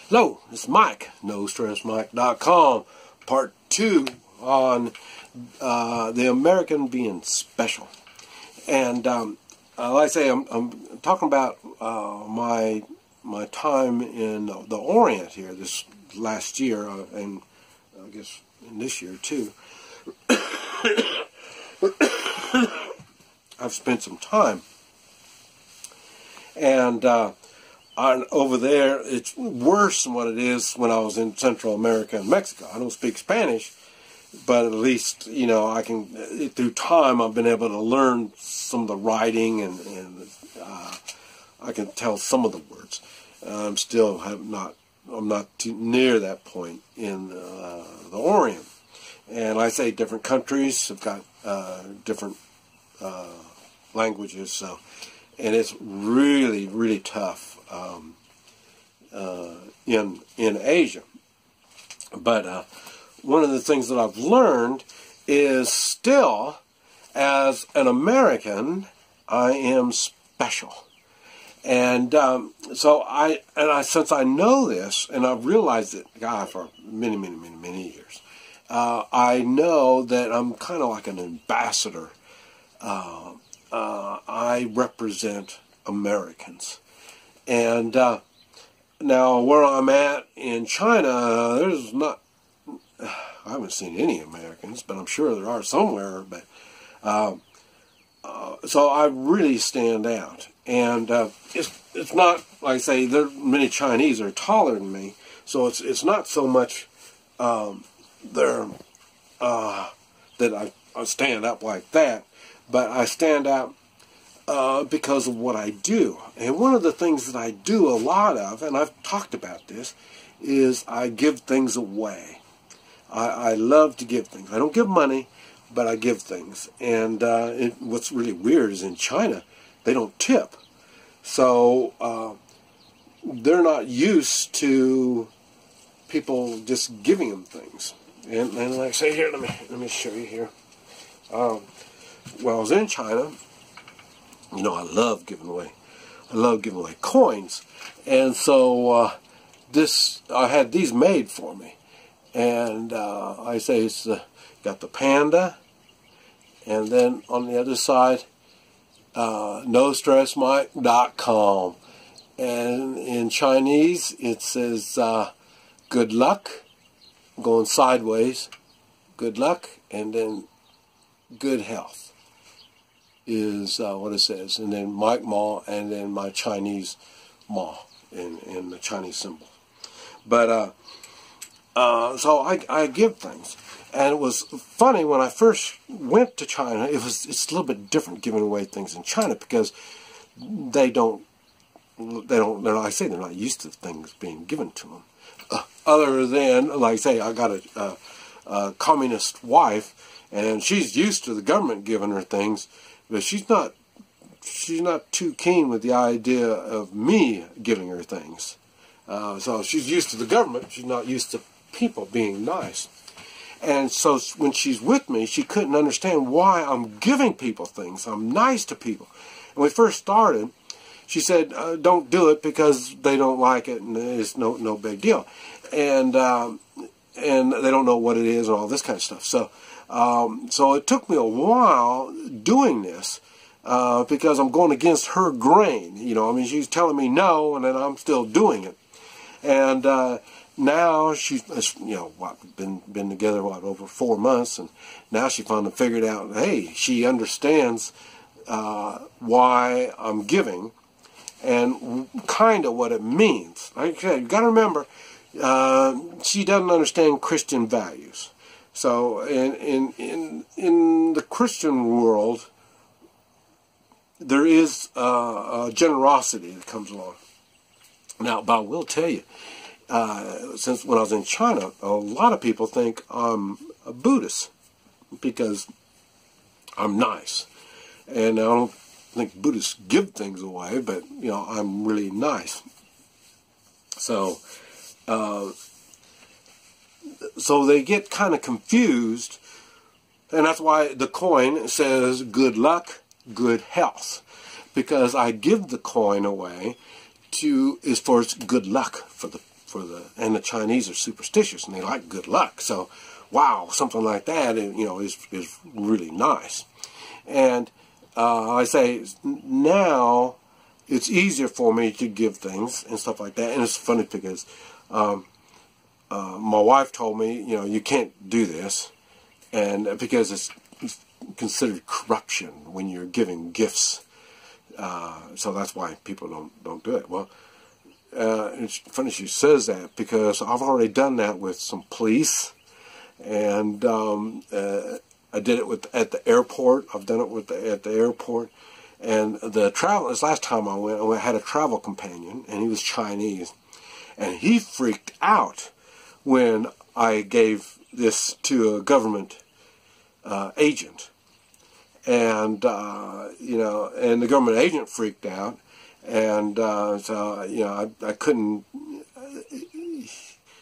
Hello, it's Mike, NoStressMike.com, part 2 on the American being special. And like I say, I'm talking about my time in the Orient here this last year, and I guess in this year too. I've spent some time, and over there, it's worse than what it is when I was in Central America and Mexico. I don't speak Spanish, but at least, you know, I can, through time, I've been able to learn some of the writing, and I can tell some of the words. I'm not too near that point in the Orient. And like I say, different countries have got different languages, so, and it's really, really tough in Asia. But one of the things that I've learned is still, as an American, I am special. And since I know this, and I've realized it, God, for many years, I know that I'm kind of like an ambassador. I represent Americans. And now where I'm at in China, there's not, I haven't seen any Americans, but I'm sure there are somewhere. But so I really stand out. And it's not, like I say, there are many Chinese that are taller than me, so it's not so much that I stand up like that, but I stand out because of what I do. And one of the things that I do a lot of, and I've talked about this, is I give things away. I love to give things. I don't give money, but I give things. And what's really weird is in China, they don't tip. So they're not used to people just giving them things. And like I say here, let me show you here. When I was in China, you know, I love giving away coins. And so I had these made for me. And I say it's got the panda, and then on the other side, NoStressMike.com. And in Chinese, it says, good luck, going sideways, good luck, and then good health is what it says. And then Mike Ma, and then my Chinese Ma in the Chinese symbol. But so I give things. And it was funny when I first went to China. It's a little bit different giving away things in China, because they're not used to things being given to them. Other than, like I say, I got a communist wife, and she's used to the government giving her things, but she's not too keen with the idea of me giving her things. So she's used to the government. She's not used to people being nice. And so when she's with me, she couldn't understand why I'm giving people things. I'm nice to people. And when we first started, she said, don't do it because they don't like it, and it's no big deal. And they don't know what it is and all this kind of stuff. So so it took me a while doing this because I'm going against her grain. You know, I mean, she's telling me no, and then I'm still doing it. And now she's, you know, been together, over 4 months, and now she finally figured out, hey, she understands why I'm giving and kind of what it means. Like I said, you got to remember, she doesn't understand Christian values. So in the Christian world, there is generosity that comes along. Now, but I will tell you, since when I was in China, a lot of people think I'm a Buddhist because I'm nice. And I don't think Buddhists give things away, but, you know, I'm really nice. So, so they get kind of confused, and that's why the coin says good luck, good health, because I give the coin away is for its good luck for for and the Chinese are superstitious and they like good luck. So, wow, something like that, is really nice. And I say now it's easier for me to give things and stuff like that. And it's funny because my wife told me, you can't do this, and because it's considered corruption when you're giving gifts. So that's why people don't do it. Well, it's funny she says that because I've already done that with some police, and I did it at the airport. I've done it at the airport, and this last time I went, I had a travel companion, and he was Chinese, and he freaked out when I gave this to a government agent. And, and the government agent freaked out. And, so, I couldn't,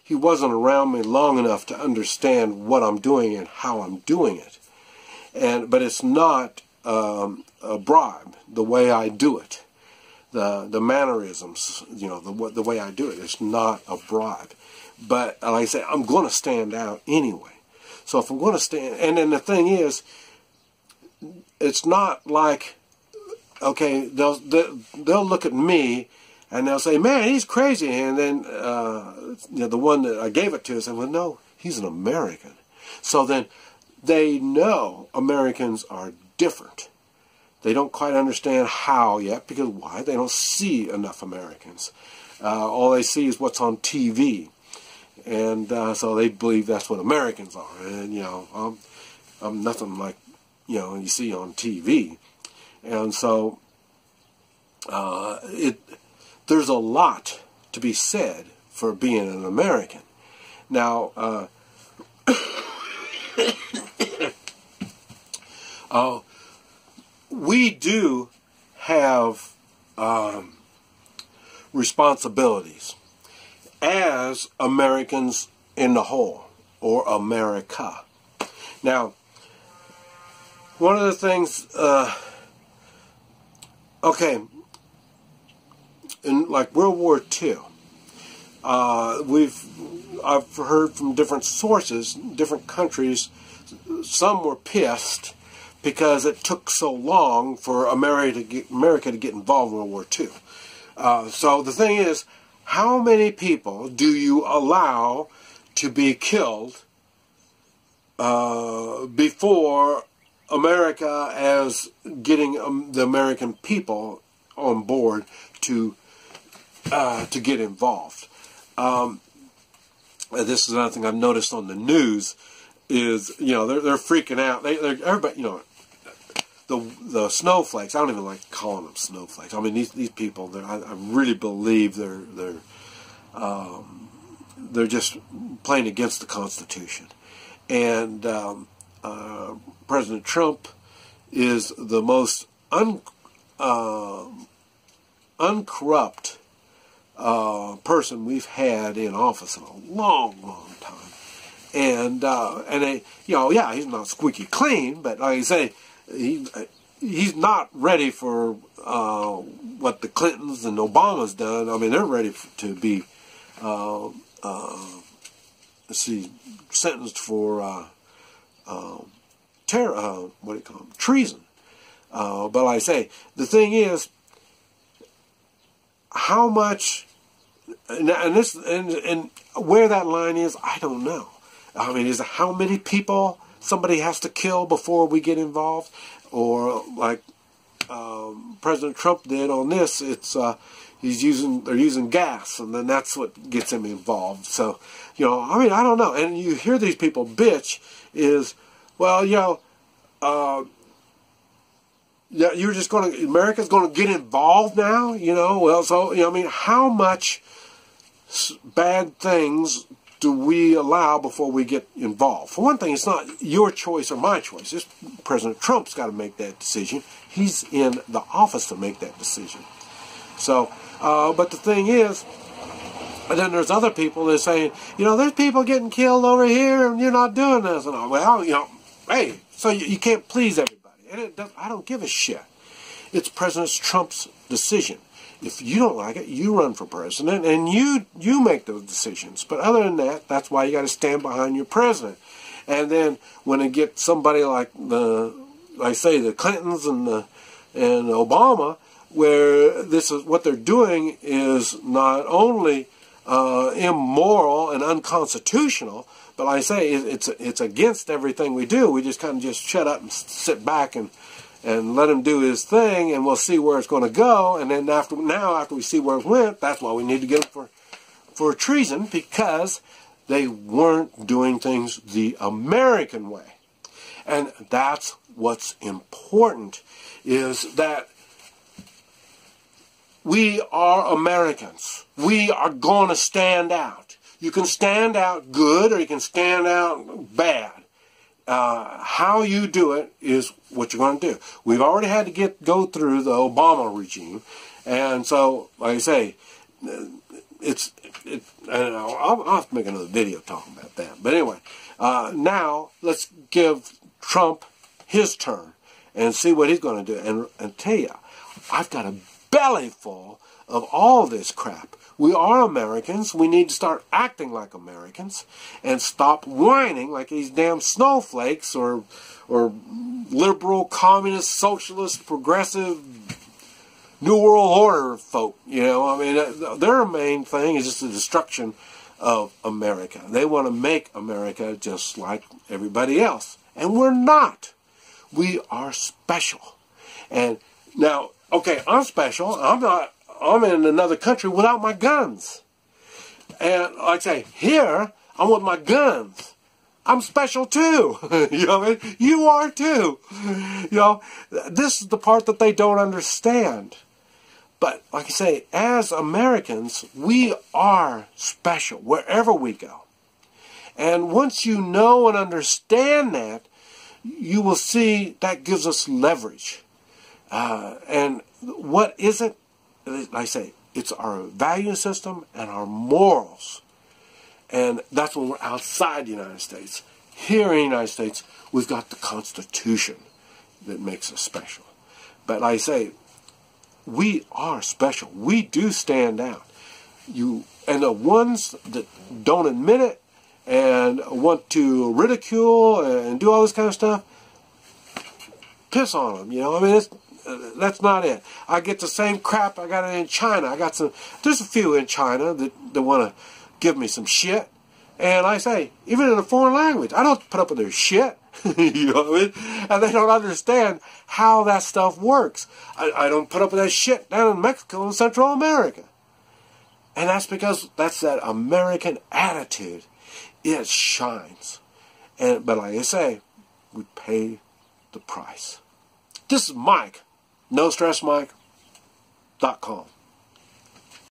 he wasn't around me long enough to understand what I'm doing and how I'm doing it. But it's not a bribe, the way I do it. The mannerisms, the way I do it, it's not a bribe. But, like I say, I'm going to stand out anyway. So if I'm going to stand, and then the thing is, it's not like, okay, they'll look at me and they'll say, man, he's crazy. And then the one that I gave it to said, well, no, he's an American. So then they know Americans are different. They don't quite understand how yet, because why? They don't see enough Americans. All they see is what's on TV. And so they believe that's what Americans are. And, I'm nothing like, you see on TV. And so there's a lot to be said for being an American. Now, we do have responsibilities as Americans in the whole, or America. Now, one of the things, in like World War II, I've heard from different sources, different countries, some were pissed because it took so long for America to get involved in World War II. So the thing is, how many people do you allow to be killed before America as getting the American people on board to get involved? This is another thing I've noticed on the news is, they're freaking out. Everybody, the snowflakes. I don't even like calling them snowflakes. I mean, these people. I really believe they're just playing against the Constitution. And President Trump is the most uncorrupt person we've had in office in a long, long time. And they, he's not squeaky clean, but like I say, he's not ready for what the Clintons and Obama's done. I mean, they're ready to be sentenced for treason. But like I say, the thing is, how much, and where that line is, I don't know. I mean, is it how many people somebody has to kill before we get involved, or like President Trump did on this? It's they're using gas, and then that's what gets him involved. So, I mean, I don't know. And you hear these people bitch is, well, you're just America's going to get involved now, Well, so, I mean, how much bad things do we allow before we get involved? For one thing, it's not your choice or my choice. It's President Trump's got to make that decision. He's in the office to make that decision. So, but the thing is, and then there's other people that are saying, there's people getting killed over here and you're not doing this. And all. Well, hey, so you can't please everybody. And I don't give a shit. It's President Trump's decision. if you don't like it, you run for president and you make those decisions. But other than that, that's why you got to stand behind your president. And then when it gets somebody like the Clintons and Obama, where this is what they're doing is not only immoral and unconstitutional, but like I say, it's against everything we do. We just kind of just shut up and sit back and let him do his thing, and we'll see where it's going to go. And then after we see where it went, that's why we need to get him for treason, because they weren't doing things the American way. And that's what's important, is that we are Americans. We are going to stand out. You can stand out good or you can stand out bad. How you do it is what you're going to do. We've already had to go through the Obama regime. And so, like I say, I'll have to make another video talking about that. But anyway, now let's give Trump his turn and see what he's going to do. And tell you, I've got a belly full of all this crap. We are Americans. We need to start acting like Americans and stop whining like these damn snowflakes or liberal, communist, socialist, progressive, New World Order folk. You know, I mean, their main thing is just the destruction of America. They want to make America just like everybody else. And we're not. We are special. And now, okay, I'm special. I'm in another country without my guns. And like I say, here, I'm with my guns. I'm special too. You know what I mean? You are too. You know, this is the part that they don't understand. But like I say, as Americans, we are special wherever we go. And once you know and understand that, you will see that gives us leverage. And what is it? Like I say, it's our value system and our morals. And that's when we're outside the United States. Here in the United States, we've got the Constitution that makes us special. But like I say, we are special. We do stand out. And the ones that don't admit it and want to ridicule and do all this kind of stuff, piss on them. You know, I mean, that's not it. I get the same crap I got in China. There's a few in China that want to give me some shit. And I say, even in a foreign language, I don't put up with their shit. You know what I mean? And they don't understand how that stuff works. I don't put up with that shit down in Mexico and Central America. And that's because that's that American attitude. It shines. But like I say, we pay the price. This is Mike. NoStressMike.com.